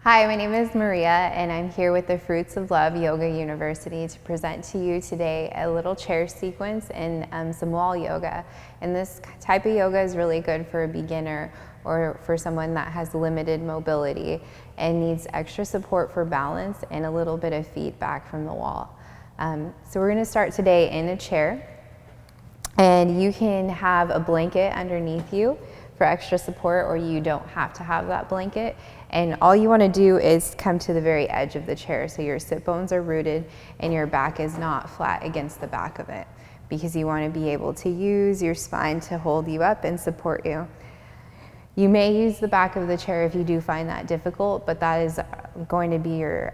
Hi, my name is Maria, and I'm here with the Fruits of Love Yoga University to present to you today a little chair sequence and some wall yoga. And this type of yoga is really good for a beginner or for someone that has limited mobility and needs extra support for balance and a little bit of feedback from the wall. So we're going to start today in a chair, and you can have a blanket underneath you for extra support, or you don't have to have that blanket. And all you want to do is come to the very edge of the chair so your sit bones are rooted and your back is not flat against the back of it, because you want to be able to use your spine to hold you up and support you. You may use the back of the chair if you do find that difficult, but that is going to be your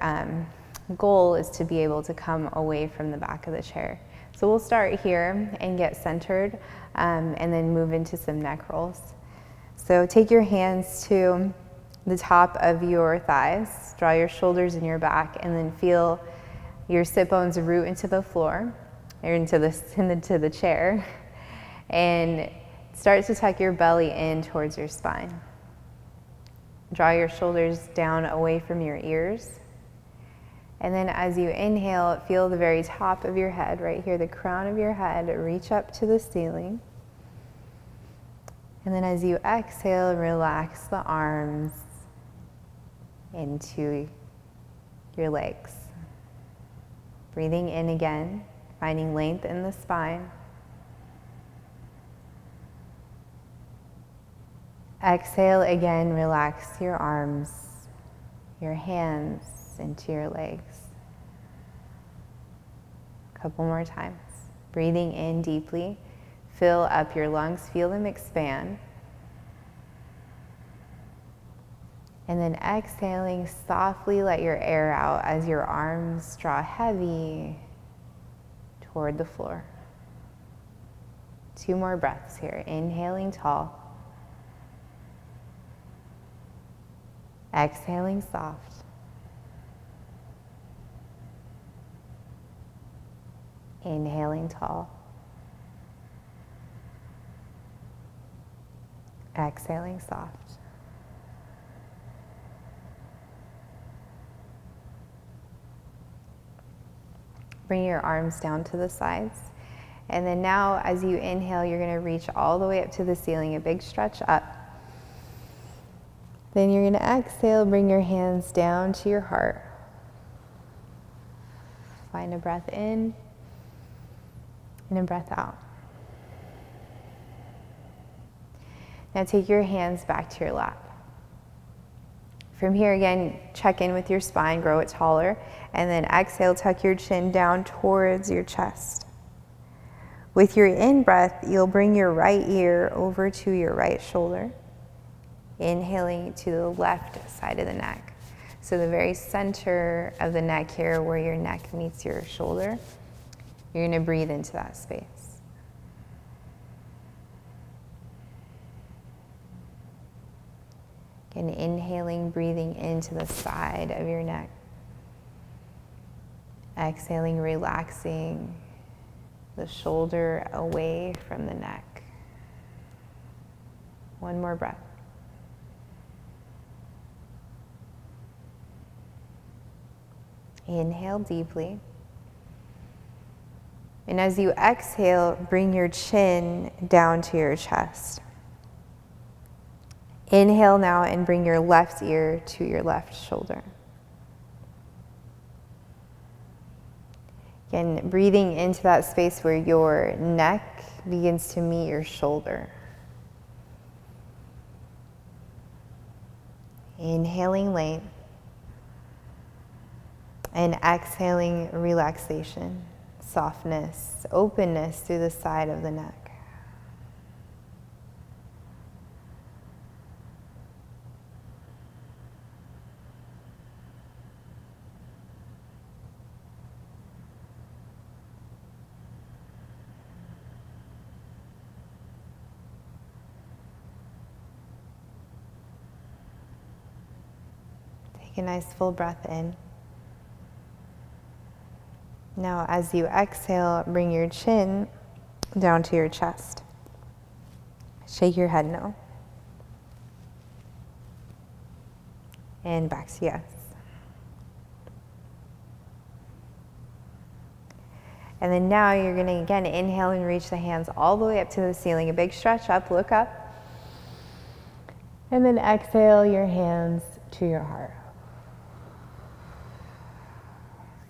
goal, is to be able to come away from the back of the chair. So we'll start here and get centered and then move into some neck rolls. So take your hands to the top of your thighs, draw your shoulders in your back, and then feel your sit bones root into the floor or into the chair, and start to tuck your belly in towards your spine. Draw your shoulders down away from your ears. And then as you inhale, feel the very top of your head, right here, the crown of your head, reach up to the ceiling. And then as you exhale, relax the arms into your legs. Breathing in again, finding length in the spine. Exhale again, relax your arms, your hands into your legs. A couple more times. Breathing in deeply, fill up your lungs, feel them expand. And then exhaling, softly let your air out as your arms draw heavy toward the floor. 2 more breaths here. Inhaling tall. Exhaling soft. Inhaling tall. Exhaling soft. Bring your arms down to the sides. And then now, as you inhale, you're going to reach all the way up to the ceiling, a big stretch up. Then you're going to exhale, bring your hands down to your heart. Find a breath in and a breath out. Now take your hands back to your lap. From here again, check in with your spine, grow it taller, and then exhale, tuck your chin down towards your chest. With your in-breath, you'll bring your right ear over to your right shoulder, inhaling to the left side of the neck. So the very center of the neck here, where your neck meets your shoulder, you're going to breathe into that space. And inhaling, breathing into the side of your neck. Exhaling, relaxing the shoulder away from the neck. 1 more breath. Inhale deeply. And as you exhale, bring your chin down to your chest. Inhale now and bring your left ear to your left shoulder. Again, breathing into that space where your neck begins to meet your shoulder. Inhaling length and exhaling relaxation, softness, openness through the side of the neck. Take a nice full breath in. Now, as you exhale, bring your chin down to your chest. Shake your head no. and back to yes. And then now you're going to again inhale and reach the hands all the way up to the ceiling. A big stretch up, look up. And then exhale your hands to your heart.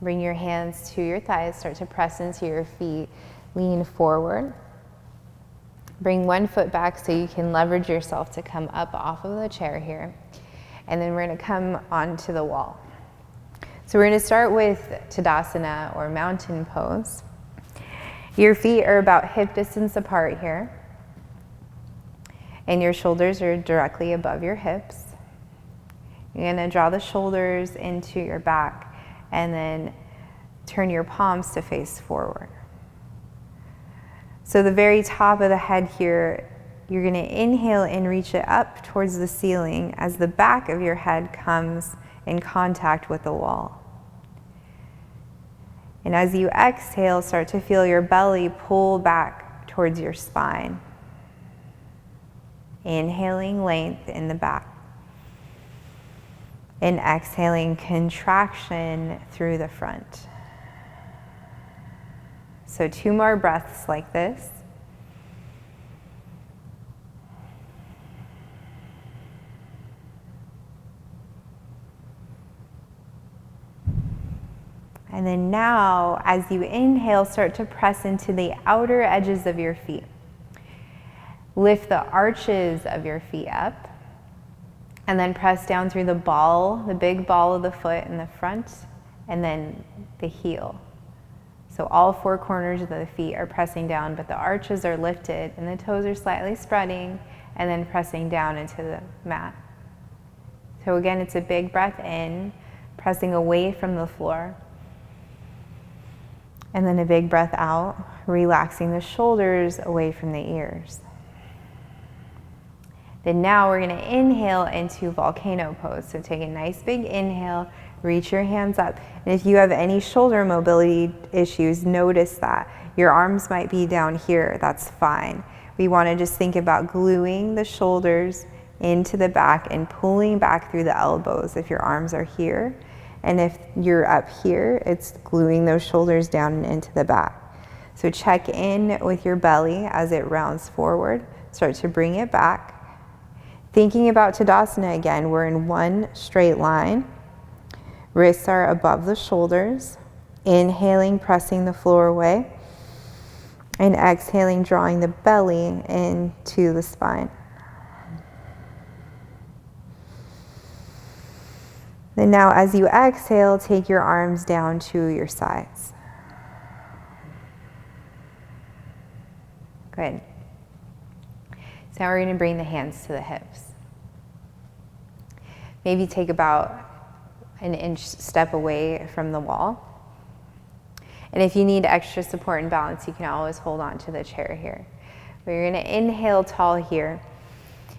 Bring your hands to your thighs, start to press into your feet, lean forward. Bring one foot back so you can leverage yourself to come up off of the chair here. And then we're going to come onto the wall. So we're going to start with Tadasana, or mountain pose. Your feet are about hip distance apart here. And your shoulders are directly above your hips. You're going to draw the shoulders into your back and then turn your palms to face forward. So the very top of the head here, you're going to inhale and reach it up towards the ceiling as the back of your head comes in contact with the wall. And as you exhale, start to feel your belly pull back towards your spine. Inhaling length in the back. And exhaling contraction through the front. So 2 more breaths like this. And then now, as you inhale, start to press into the outer edges of your feet. Lift the arches of your feet up, and then press down through the ball, the big ball of the foot in the front, and then the heel. So all 4 corners of the feet are pressing down, but the arches are lifted, and the toes are slightly spreading, and then pressing down into the mat. So again, it's a big breath in, pressing away from the floor. And then a big breath out, relaxing the shoulders away from the ears. Then now we're going to inhale into volcano pose. So take a nice big inhale, reach your hands up. And if you have any shoulder mobility issues, notice that. Your arms might be down here, that's fine. We want to just think about gluing the shoulders into the back and pulling back through the elbows if your arms are here. And if you're up here, it's gluing those shoulders down and into the back. So check in with your belly as it rounds forward. Start to bring it back. Thinking about Tadasana again, we're in one straight line. Wrists are above the shoulders. Inhaling, pressing the floor away. And exhaling, drawing the belly into the spine. Then now as you exhale, take your arms down to your sides. Good. So now we're going to bring the hands to the hips. Maybe take about an inch step away from the wall. And if you need extra support and balance, you can always hold on to the chair here. But you're going to inhale tall here.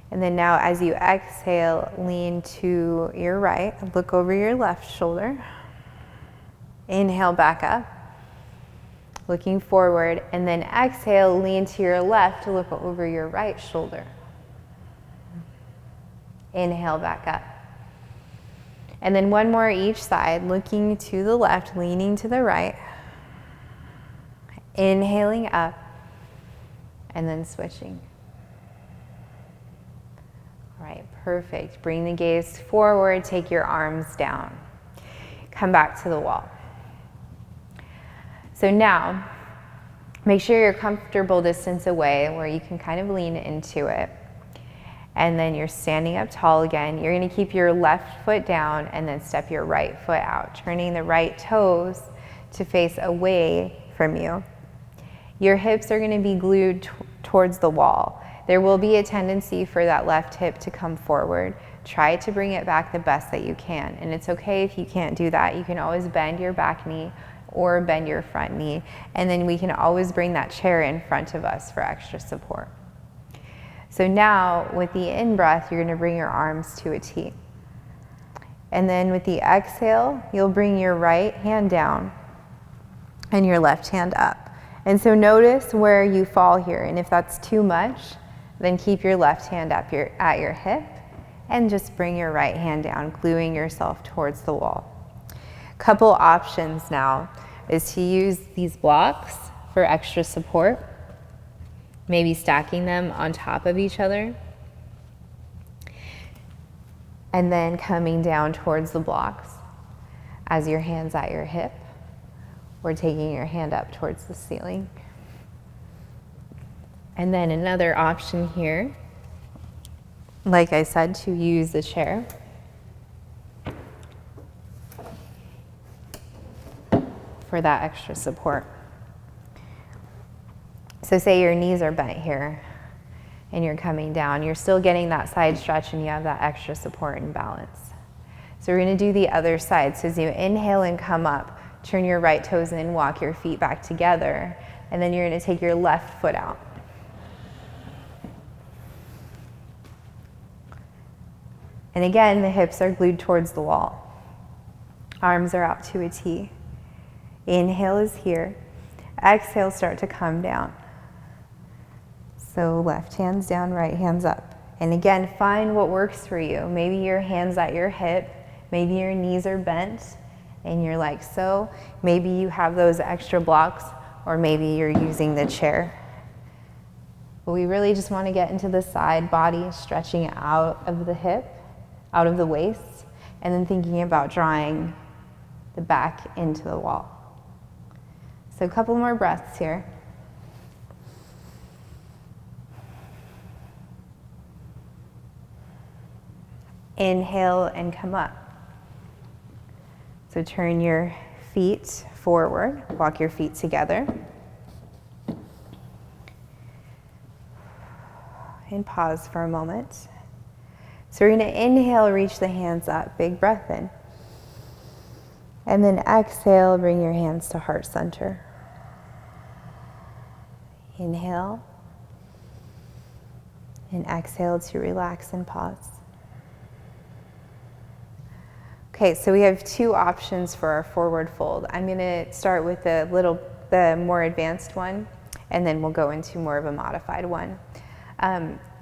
And then now as you exhale, lean to your right, look over your left shoulder. Inhale back up, looking forward, and then exhale, lean to your left to look over your right shoulder. Inhale back up. And then one more each side, looking to the left, leaning to the right. Inhaling up, and then switching. All right, perfect. Bring the gaze forward, take your arms down. Come back to the wall. So now, make sure you're a comfortable distance away where you can kind of lean into it. And then you're standing up tall again. You're going to keep your left foot down and then step your right foot out, turning the right toes to face away from you. Your hips are going to be glued towards the wall. There will be a tendency for that left hip to come forward. Try to bring it back the best that you can. And it's okay if you can't do that. You can always bend your back knee or bend your front knee. And then we can always bring that chair in front of us for extra support. So now with the in-breath, you're going to bring your arms to a T. And then with the exhale, you'll bring your right hand down and your left hand up. And so notice where you fall here. And if that's too much, then keep your left hand up at your hip and just bring your right hand down, gluing yourself towards the wall. Couple options now is to use these blocks for extra support, maybe stacking them on top of each other, and then coming down towards the blocks as your hand's at your hip, or taking your hand up towards the ceiling. And then another option here, like I said, to use the chair. For that extra support. So say your knees are bent here and you're coming down, you're still getting that side stretch and you have that extra support and balance. So we're gonna do the other side. So as you inhale and come up, turn your right toes in, walk your feet back together, and then you're gonna take your left foot out. And again, the hips are glued towards the wall. Arms are out to a T. Inhale is here. Exhale, start to come down. So left hand's down, right hand's up. And again, find what works for you. Maybe your hand's at your hip, maybe your knees are bent, and you're like so. Maybe you have those extra blocks, or maybe you're using the chair. But we really just want to get into the side body, stretching out of the hip, out of the waist, and then thinking about drawing the back into the wall. So a couple more breaths here. Inhale and come up. So turn your feet forward, walk your feet together. And pause for a moment. So we're going to inhale, reach the hands up, big breath in. And then exhale, bring your hands to heart center. Inhale. And exhale to relax and pause. Okay, so we have two options for our forward fold. I'm going to start with the more advanced one, and then we'll go into more of a modified one.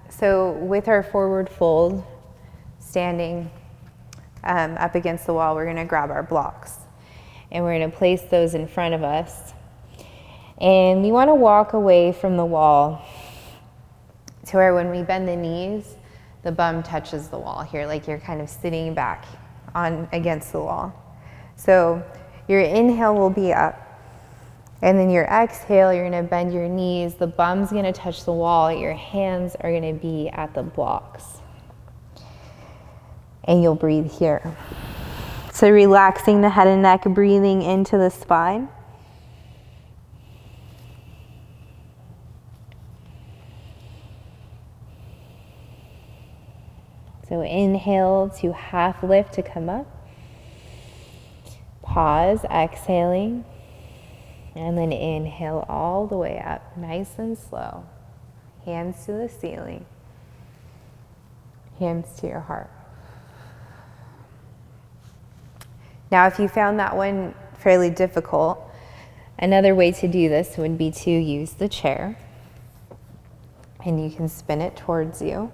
So with our forward fold, standing up against the wall, we're going to grab our blocks, and we're going to place those in front of us. And we want to walk away from the wall to where when we bend the knees, the bum touches the wall here, like you're kind of sitting back on against the wall. So your inhale will be up, and then your exhale, you're going to bend your knees, the bum's going to touch the wall, your hands are going to be at the blocks. And you'll breathe here. So relaxing the head and neck, breathing into the spine. So inhale to half lift to come up. Pause, exhaling. And then inhale all the way up, nice and slow. Hands to the ceiling. Hands to your heart. Now, if you found that one fairly difficult, another way to do this would be to use the chair. And you can spin it towards you.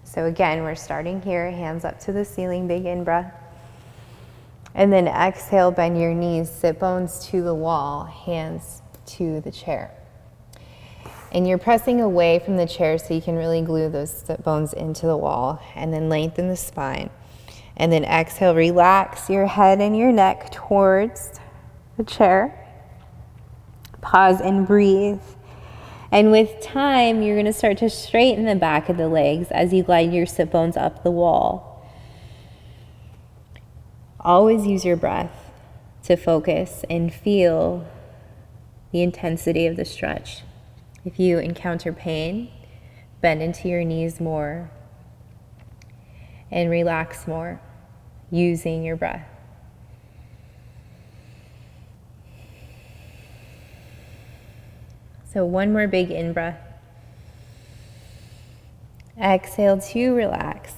So again, we're starting here, hands up to the ceiling, big in-breath. And then exhale, bend your knees, sit bones to the wall, hands to the chair. And you're pressing away from the chair so you can really glue those sit bones into the wall, and then lengthen the spine. And then exhale, relax your head and your neck towards the chair. Pause and breathe. And with time, you're going to start to straighten the back of the legs as you glide your sit bones up the wall. Always use your breath to focus and feel the intensity of the stretch. If you encounter pain, bend into your knees more and relax more using your breath. So one more big in-breath. Exhale to relax.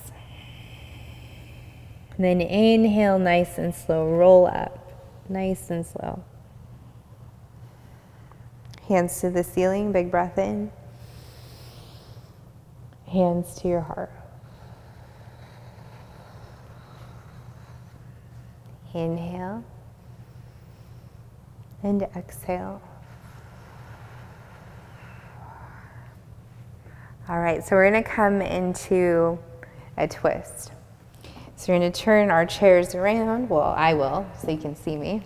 And then inhale nice and slow, roll up, nice and slow. Hands to the ceiling, big breath in. Hands to your heart. Inhale and exhale. All right, so we're going to come into a twist. So we're going to turn our chairs around. Well, I will, so you can see me.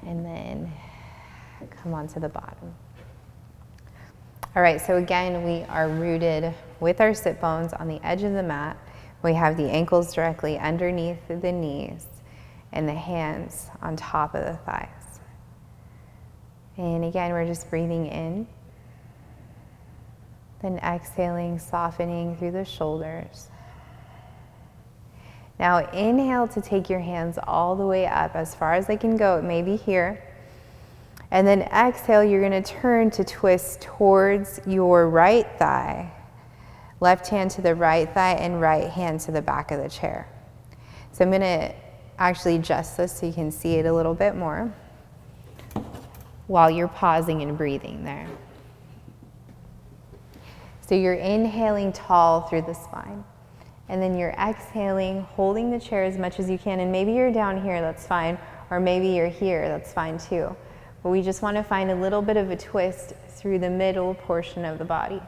And then come onto the bottom. All right, so again, we are rooted with our sit bones on the edge of the mat. We have the ankles directly underneath the knees and the hands on top of the thighs. And again, we're just breathing in. Then exhaling, softening through the shoulders. Now inhale to take your hands all the way up as far as they can go. It may be here. And then exhale, you're going to turn to twist towards your right thigh. Left hand to the right thigh and right hand to the back of the chair. So I'm going to actually adjust this so you can see it a little bit more while you're pausing and breathing there. So you're inhaling tall through the spine. And then you're exhaling, holding the chair as much as you can. And maybe you're down here, that's fine. Or maybe you're here, that's fine too. But we just want to find a little bit of a twist through the middle portion of the body.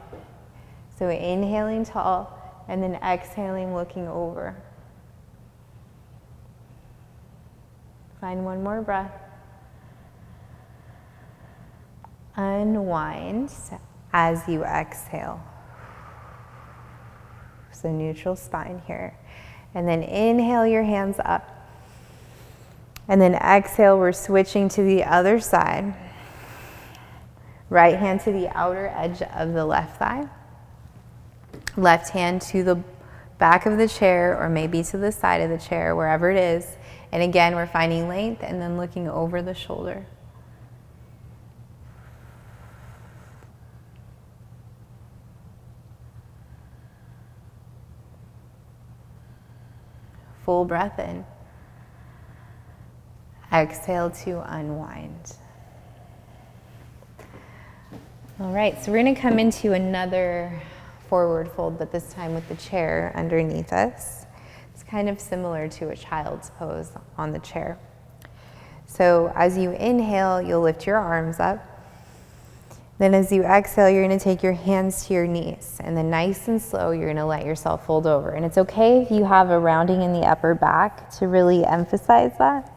So inhaling tall, and then exhaling, looking over. Find one more breath. Unwind as you exhale. So neutral spine here. And then inhale your hands up. And then exhale, we're switching to the other side. Right hand to the outer edge of the left thigh. Left hand to the back of the chair, or maybe to the side of the chair, wherever it is. And again, we're finding length and then looking over the shoulder. Full breath in. Exhale to unwind. All right, so we're going to come into another forward fold, but this time with the chair underneath us. It's kind of similar to a child's pose on the chair. So as you inhale, you'll lift your arms up. Then as you exhale, you're going to take your hands to your knees, and then nice and slow, you're going to let yourself fold over. And it's okay if you have a rounding in the upper back to really emphasize that.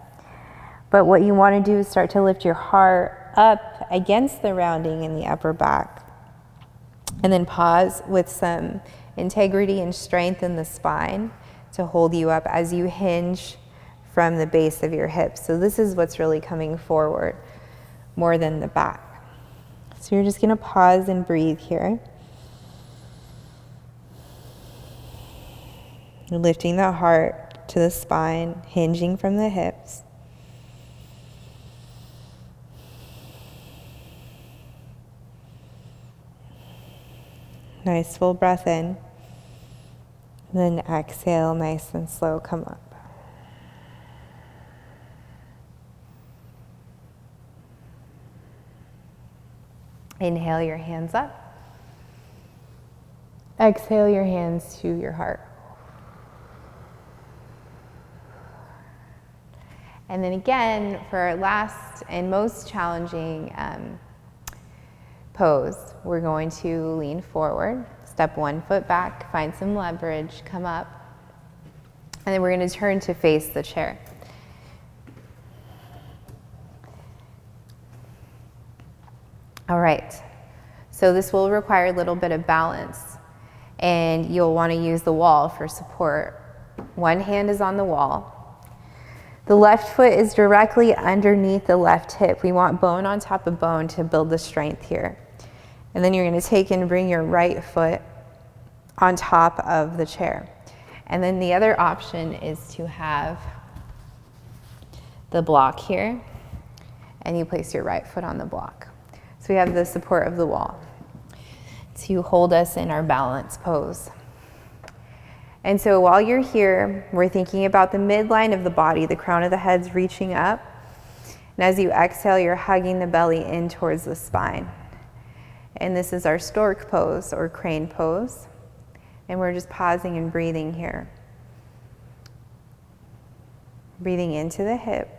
But what you want to do is start to lift your heart up against the rounding in the upper back. And then pause with some integrity and strength in the spine to hold you up as you hinge from the base of your hips. So this is what's really coming forward more than the back. So you're just going to pause and breathe here. You're lifting the heart to the spine, hinging from the hips. Nice full breath in. Then exhale, nice and slow, come up. Inhale your hands up. Exhale your hands to your heart. And then again, for our last and most challenging pose, we're going to lean forward, step 1 foot back, find some leverage, come up, and then we're going to turn to face the chair. All right, so this will require a little bit of balance, and you'll want to use the wall for support. One hand is on the wall. The left foot is directly underneath the left hip. We want bone on top of bone to build the strength here. And then you're going to take and bring your right foot on top of the chair. And then the other option is to have the block here, and you place your right foot on the block. So we have the support of the wall to hold us in our balance pose. And so while you're here, we're thinking about the midline of the body, the crown of the head's reaching up. And And as you exhale, you're hugging the belly in towards the spine. And this is our stork pose or crane pose. And we're just pausing and breathing here. Breathing into the hip,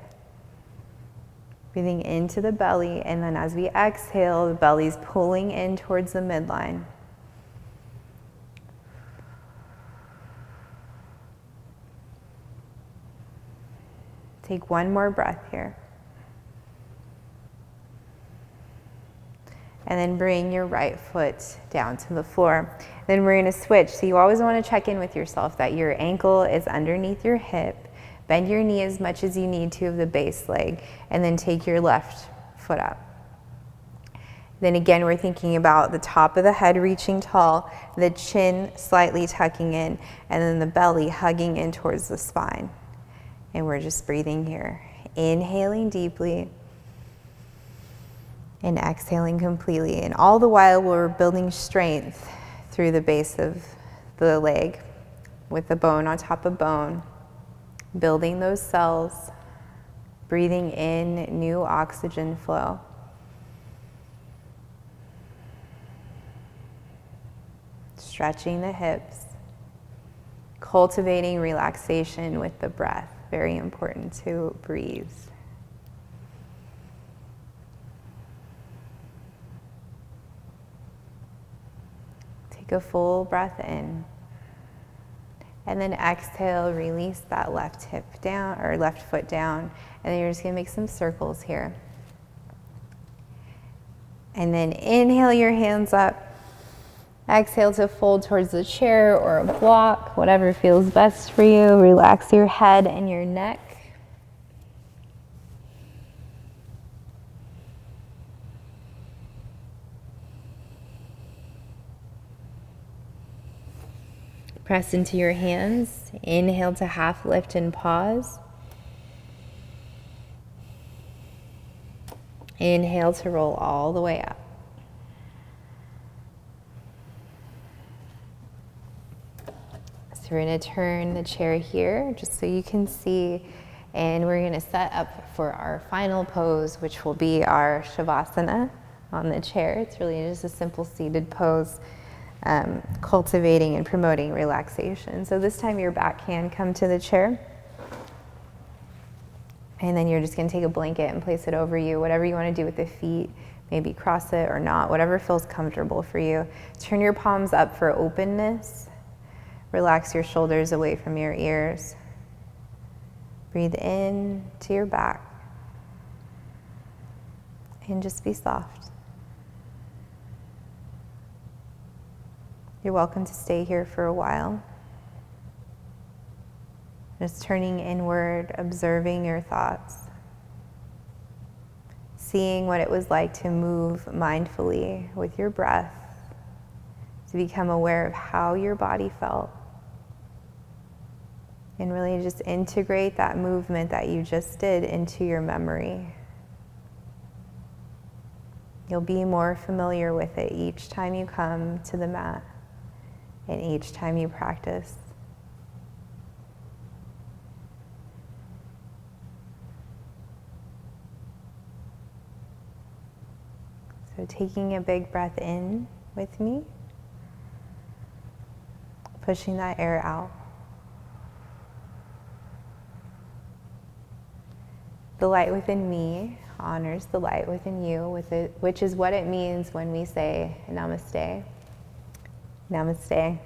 breathing into the belly, and then as we exhale, the belly's pulling in towards the midline. Take one more breath here. And then bring your right foot down to the floor. Then we're going to switch. So you always want to check in with yourself that your ankle is underneath your hip. Bend your knee as much as you need to of the base leg, and then take your left foot up. Then again, we're thinking about the top of the head reaching tall, the chin slightly tucking in, and then the belly hugging in towards the spine. And we're just breathing here. Inhaling deeply and exhaling completely. And all the while we're building strength through the base of the leg with the bone on top of bone, building those cells, breathing in new oxygen flow. Stretching the hips, cultivating relaxation with the breath. Very important to breathe. Take a full breath in. And then exhale, release that left hip down or left foot down. And then you're just gonna make some circles here. And then inhale your hands up. Exhale to fold towards the chair or a block, whatever feels best for you. Relax your head and your neck. Press into your hands. Inhale to half lift and pause. Inhale to roll all the way up. So we're going to turn the chair here just so you can see, and we're going to set up for our final pose, which will be our Shavasana on the chair. It's really just a simple seated pose, cultivating and promoting relaxation. So this time your back can come to the chair, and then you're just going to take a blanket and place it over you, whatever you want to do with the feet, maybe cross it or not, whatever feels comfortable for you. Turn your palms up for openness. Relax your shoulders away from your ears. Breathe in to your back. And just be soft. You're welcome to stay here for a while. Just turning inward, observing your thoughts. Seeing what it was like to move mindfully with your breath, to become aware of how your body felt. And really just integrate that movement that you just did into your memory. You'll be more familiar with it each time you come to the mat and each time you practice. So taking a big breath in with me, pushing that air out. The light within me honors the light within you, which is what it means when we say namaste. Namaste.